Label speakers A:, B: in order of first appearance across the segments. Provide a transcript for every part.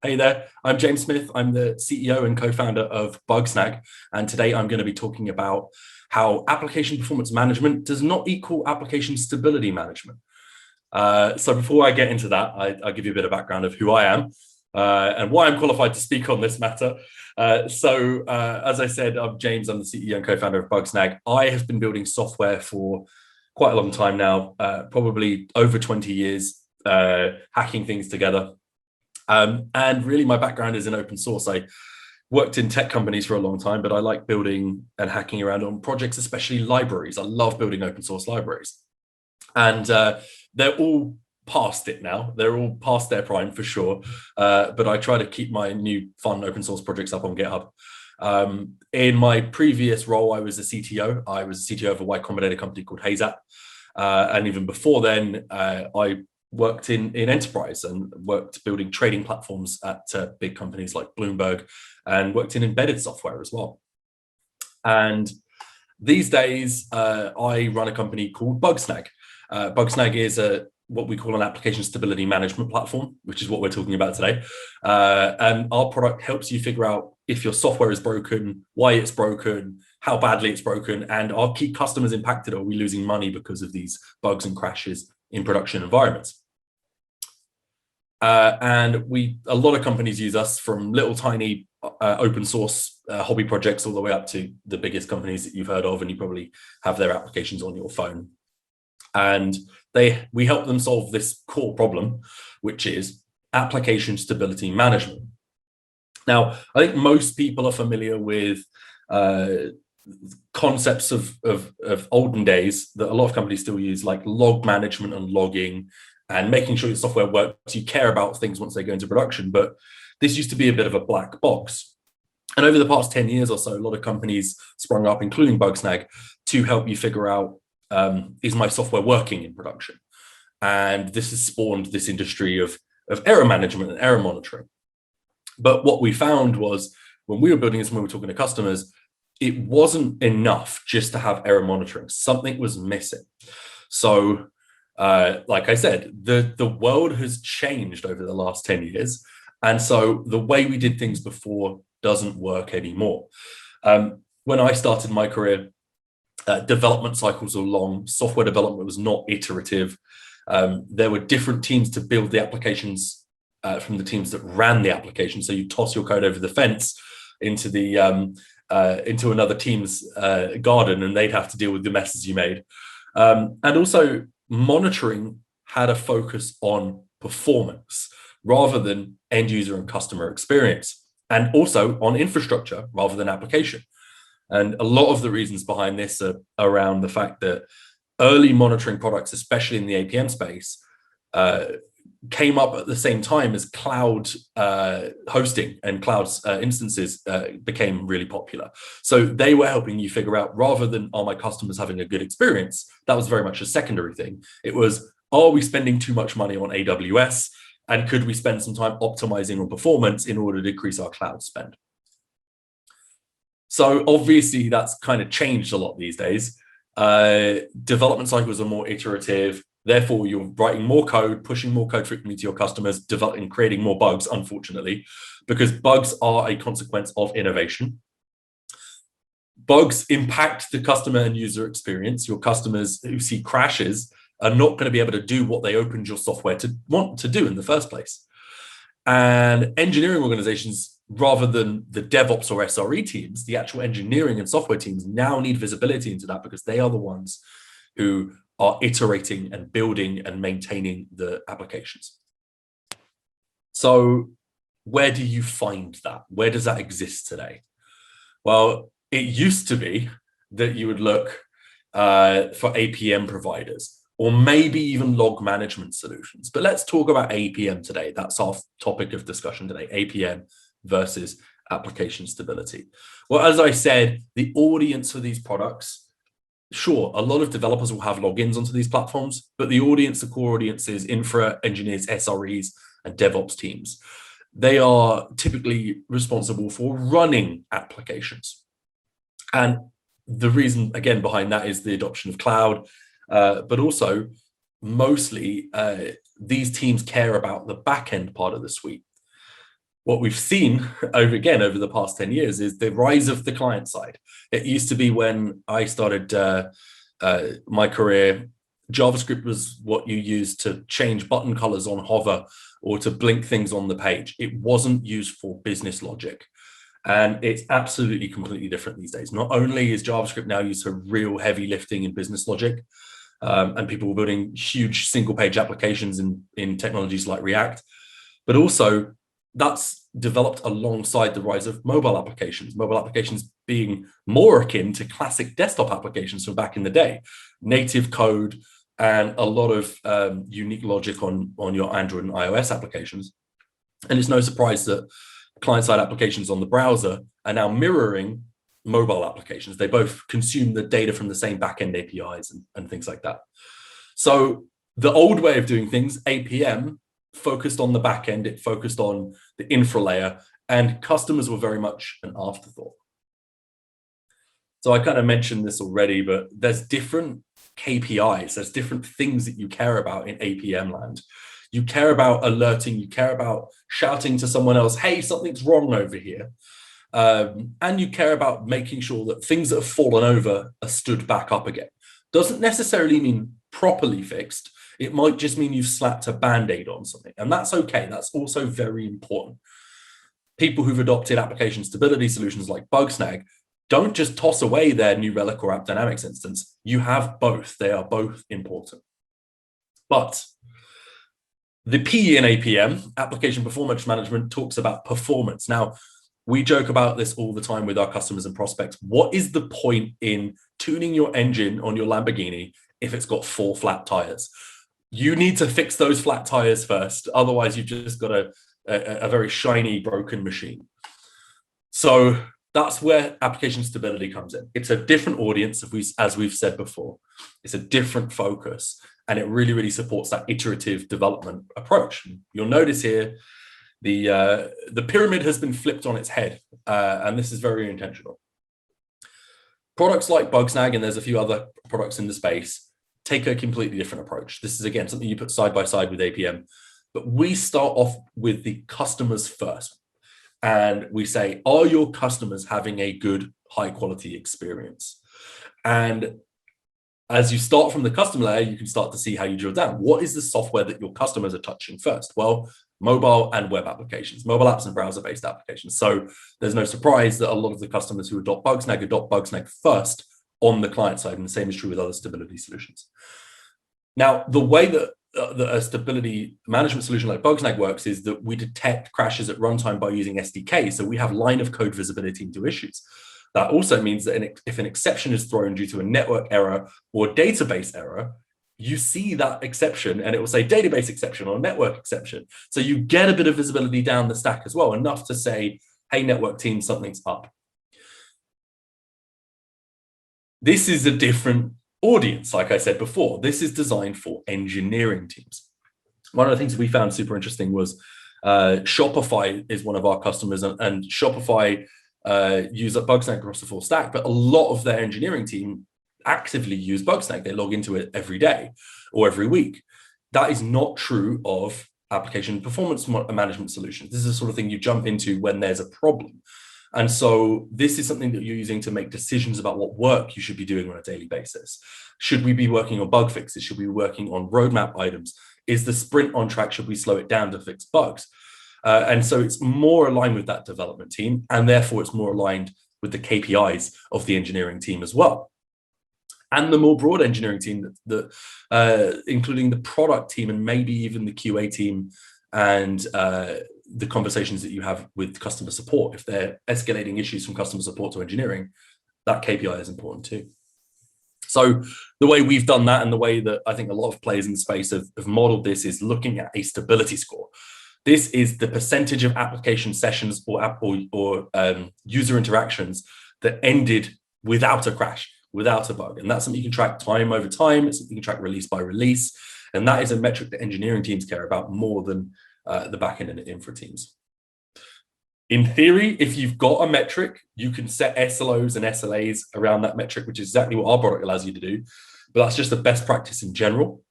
A: Hey there, I'm James Smith. I'm the CEO and co-founder of Bugsnag, and today I'm going to be talking about how application performance management does not equal application stability management. So before I get into that, I'll give you a bit of background of who I am and why I'm qualified to speak on this matter. As I said, I'm James. I'm the CEO and co-founder of Bugsnag. I have been building software for quite a long time now, probably over 20 years, hacking things together. And really my background is in open source. I worked in tech companies for a long time, but I like building and hacking around on projects, especially libraries. I love building open source libraries. And they're all past it now. They're all past their prime for sure. But I try to keep my new fun open source projects up on GitHub. In my previous role, I was a CTO. I was a CTO of a Y Combinator company called Hayzap. And even before then, I worked in enterprise and worked building trading platforms at big companies like Bloomberg, and worked in embedded software as well. And these days, I run a company called Bugsnag. Bugsnag is what we call an application stability management platform, which is what we're talking about today. And our product helps you figure out if your software is broken, why it's broken, how badly it's broken, and are key customers impacted? Are we losing money because of these bugs and crashes in production environments? And a lot of companies use us, from little tiny open source hobby projects all the way up to the biggest companies that you've heard of, and you probably have their applications on your phone. And we help them solve this core problem, which is application stability management. Now, I think most people are familiar with concepts of olden days that a lot of companies still use, like log management and logging, and making sure your software works. You care about things once they go into production, but this used to be a bit of a black box. And over the past 10 years or so, a lot of companies sprung up, including Bugsnag, to help you figure out, is my software working in production? And this has spawned this industry of error management and error monitoring. But what we found was, when we were building this and we were talking to customers, it wasn't enough just to have error monitoring. Something was missing. So like I said, the world has changed over the last 10 years. And so the way we did things before doesn't work anymore. When I started my career, development cycles were long. Software development was not iterative. There were different teams to build the applications from the teams that ran the application. So you toss your code over the fence into another team's garden, and they'd have to deal with the messes you made. And also, monitoring had a focus on performance rather than end user and customer experience, and also on infrastructure rather than application. And a lot of the reasons behind this are around the fact that early monitoring products, especially in the APM space, came up at the same time as cloud hosting and cloud instances became really popular. So they were helping you figure out, rather than, are my customers having a good experience? That was very much a secondary thing. It was, are we spending too much money on AWS? And could we spend some time optimizing on performance in order to decrease our cloud spend? So obviously that's kind of changed a lot these days. Development cycles are more iterative. Therefore, you're writing more code, pushing more code frequently to your customers, developing, creating more bugs, unfortunately, because bugs are a consequence of innovation. Bugs impact the customer and user experience. Your customers who see crashes are not going to be able to do what they opened your software to want to do in the first place. And engineering organizations, rather than the DevOps or SRE teams, the actual engineering and software teams now need visibility into that, because they are the ones who are iterating and building and maintaining the applications. So where do you find that? Where does that exist today? Well, it used to be that you would look for APM providers, or maybe even log management solutions. But let's talk about APM today. That's our topic of discussion today, APM versus application stability. Well, as I said, the audience for these products, sure, a lot of developers will have logins onto these platforms, but the audience, the core audience, is infra engineers, SREs, and DevOps teams. They are typically responsible for running applications. And the reason, again, behind that is the adoption of cloud, but also mostly these teams care about the backend part of the suite. What we've seen over the past 10 years is the rise of the client side. It used to be when I started my career, JavaScript was what you used to change button colors on hover or to blink things on the page. It wasn't used for business logic. And it's absolutely completely different these days. Not only is JavaScript now used for real heavy lifting in business logic, and people were building huge single page applications in technologies like React, but also that's developed alongside the rise of mobile applications being more akin to classic desktop applications from back in the day, native code and a lot of unique logic on your Android and iOS applications. And it's no surprise that client-side applications on the browser are now mirroring mobile applications. They both consume the data from the same backend APIs and things like that. So the old way of doing things, APM, focused on the backend, it focused on the infra layer, and customers were very much an afterthought. So I kind of mentioned this already, but there's different KPIs, there's different things that you care about in APM land. You care about alerting, you care about shouting to someone else, hey, something's wrong over here. And you care about making sure that things that have fallen over are stood back up again. Doesn't necessarily mean properly fixed. It might just mean you've slapped a Band-Aid on something. And that's okay. That's also very important. People who've adopted application stability solutions like Bugsnag don't just toss away their New Relic or App Dynamics instance. You have both. They are both important. But the P in APM, application performance management, talks about performance. Now, we joke about this all the time with our customers and prospects. What is the point in tuning your engine on your Lamborghini if it's got 4 flat tires? You need to fix those flat tires first. Otherwise, you've just got a very shiny, broken machine. So that's where application stability comes in. It's a different audience, as we've said before. It's a different focus, and it really, really supports that iterative development approach. You'll notice here, the pyramid has been flipped on its head, and this is very intentional. Products like Bugsnag, and there's a few other products in the space, take a completely different approach. This is, again, something you put side by side with APM, but we start off with the customers first. And we say, are your customers having a good, high quality experience? And as you start from the customer layer, you can start to see how you drill down. What is the software that your customers are touching first? Well, mobile and web applications, mobile apps and browser-based applications. So there's no surprise that a lot of the customers who adopt Bugsnag first on the client side, and the same is true with other stability solutions. Now, the way that a stability management solution like Bugsnag works is that we detect crashes at runtime by using SDK. So we have line of code visibility into issues. That also means that if an exception is thrown due to a network error or database error, you see that exception and it will say database exception or network exception. So you get a bit of visibility down the stack as well, enough to say, hey, network team, something's up. This is a different audience, like I said before. This is designed for engineering teams. One of the things we found super interesting was Shopify is one of our customers, and Shopify use Bugsnag across the full stack, but a lot of their engineering team actively use Bugsnag. They log into it every day or every week. That is not true of application performance management solutions. This is the sort of thing you jump into when there's a problem. And so this is something that you're using to make decisions about what work you should be doing on a daily basis. Should we be working on bug fixes? Should we be working on roadmap items? Is the sprint on track? Should we slow it down to fix bugs? And so it's more aligned with that development team, and therefore it's more aligned with the KPIs of the engineering team as well. And the more broad engineering team, including the product team and maybe even the QA team and the conversations that you have with customer support. If they're escalating issues from customer support to engineering, that KPI is important too. So the way we've done that, and the way that I think a lot of players in the space have modeled this, is looking at a stability score. This is the percentage of application sessions or user interactions that ended without a crash, without a bug. And that's something you can track time over time. It's something you can track release by release. And that is a metric that engineering teams care about more than the backend and the infra teams. In theory, if you've got a metric, you can set SLOs and SLAs around that metric, which is exactly what our product allows you to do. But that's just the best practice in general.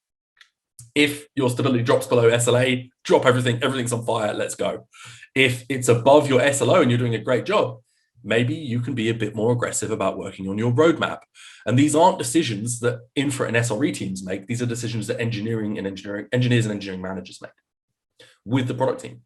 A: If your stability drops below SLA, drop everything, everything's on fire, let's go. If it's above your SLO and you're doing a great job, maybe you can be a bit more aggressive about working on your roadmap. And these aren't decisions that infra and SRE teams make. These are decisions that engineers and engineering managers make with the product team.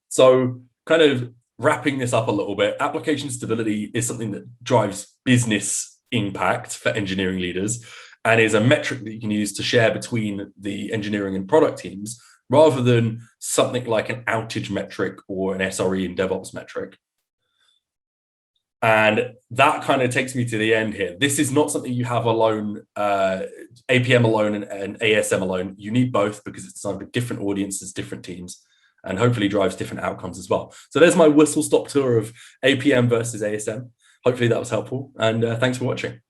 A: So kind of wrapping this up a little bit, application stability is something that drives business impact for engineering leaders and is a metric that you can use to share between the engineering and product teams rather than something like an outage metric or an SRE and DevOps metric. And that kind of takes me to the end here. This is not something you have alone, APM alone and ASM alone. You need both because it's designed for different audiences, different teams, and hopefully drives different outcomes as well. So there's my whistle-stop tour of APM versus ASM. Hopefully that was helpful, and thanks for watching.